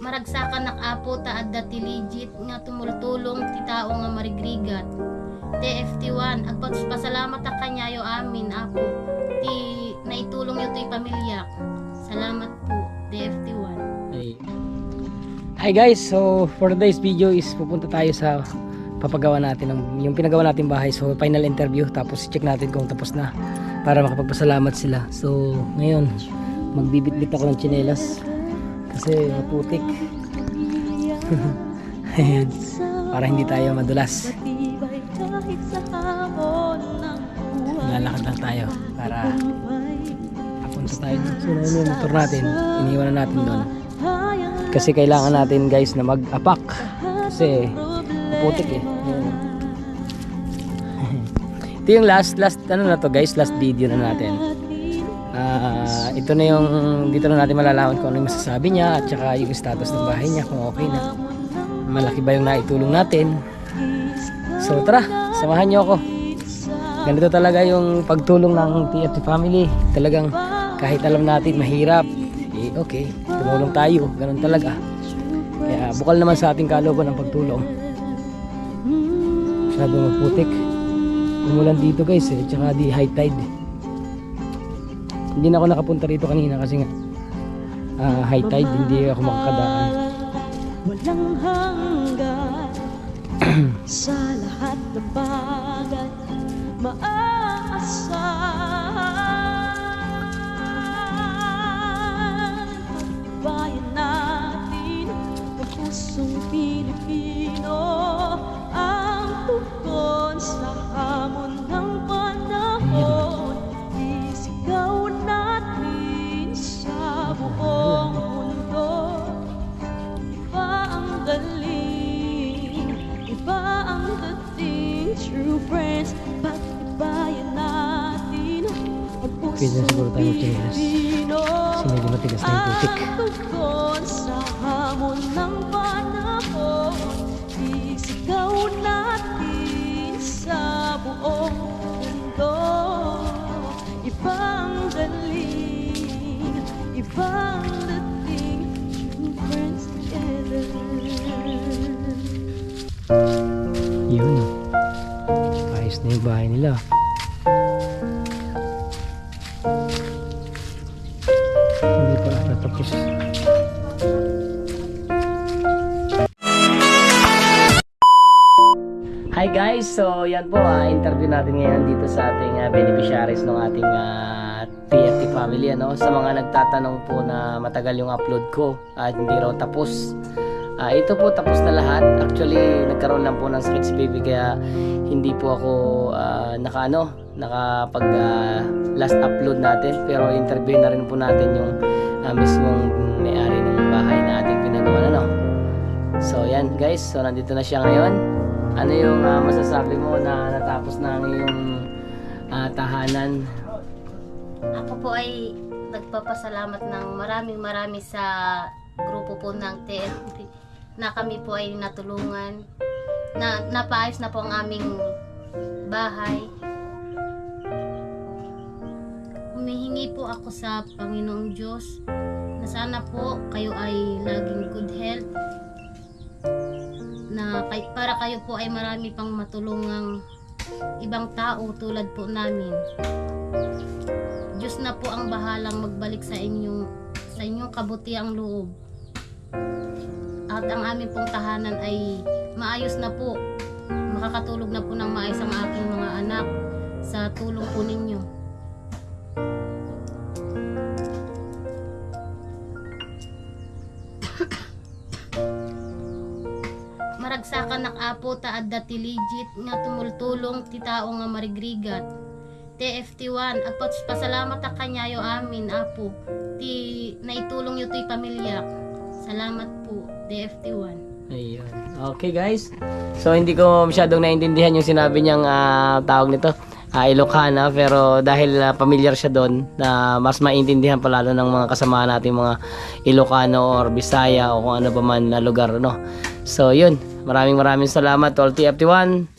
maragsakan nak apo ta adda ti legit nga tumultulong ti tao nga marigrigat. TFT1 agpasalamat ta kanyayo amin apo ti naitulong yo ti pamilya. Salamat po TFT1. Hi guys, so for today's video is pupunta tayo sa papagawa natin ng yung pinagawa natin bahay. So final interview, tapos check natin kung tapos na para makapagpasalamat sila. So ngayon magbibitbit ako ng tsinelas kasi maputik. Ayan, para hindi tayo madulas. Lalakad lang tayo para papunta tayo. So yung motor natin, iniwan na natin doon kasi kailangan natin guys na mag-apak kasi maputik eh. Ito yung last ano na to guys, last video na natin. Ito na yung dito na natin malalaman kung ano yung masasabi niya at saka yung status ng bahay niya, kung okay na, malaki ba yung naitulong natin. So tara, samahan niyo ako. Ganito talaga yung pagtulong ng TFT family. Talagang kahit alam natin mahirap, okay, tumulong tayo, ganun talaga. Kaya bukal naman sa ating kalooban ng pagtulong. Masyadong maputik, umulan dito guys eh, tsaka di high tide. Hindi na ako nakapunta rito kanina kasi nga high tide, hindi ako makakadaan. Walang hanggan sa lahat ng bagay maaasahan. Bayan natin ng pusong Pilipino ang tugon sa hamon ng panahon. Isigaw natin sa buong mundo. Iba ang galing, iba ang dating, true friends. Pagtibayan natin ang pusong Pilipino. Kasi medyo matigas na yung putik. Ang tugon sa hamon ng panahon. Isigaw natin sa buong mundo. Ibang galing, ibang dating, true friends together. Yun, ayos na yung bahay nila. Hindi pa natapos. Hi guys, so yan po, interview natin ngayon dito sa ating beneficiaries ng ating TFT family, ano? Sa mga nagtatanong po na matagal yung upload ko at hindi raw tapos, ito po tapos na lahat. Actually nagkaroon lang po ng sakit si baby, kaya hindi po ako nakapag last upload natin, pero interview na rin po natin yung mismong may-ari ng bahay na ating pinagawa, ano? So yan guys, so nandito na siya ngayon. Ano yung masasabi mo na natapos na ang iyong tahanan? Ako po ay nagpapasalamat ng marami sa grupo po ng TFT na kami po ay natulungan, na napaayos na po ang aming bahay. Humihingi po ako sa Panginoong Diyos na sana po kayo ay laging good health, na para kayo po ay marami pang matulungang ibang tao tulad po namin. Diyos na po ang bahalang magbalik sa inyong kabutiang loob. At ang aming pong tahanan ay maayos na po. Makakatulog na po ng maayos ang aking mga anak sa tulong po ninyo. Maragsakan nak apo ta adda ti legit nga tumultulong ti tao nga marigrigat. TFT1 agpasalamat ta kanyayo amin apo ti naitulong yo ti pamilya. Salamat po TFT1. Ayun. Okay guys, so hindi ko masyadong naintindihan yung sinabi niyang tawag nito, Ilocana, pero dahil familiar siya doon, na mas maintindihan pa lalo ng mga kasama natin, mga Ilocano or Bisaya o kung ano pa man na lugar, no? So yun, maraming salamat all TFT1.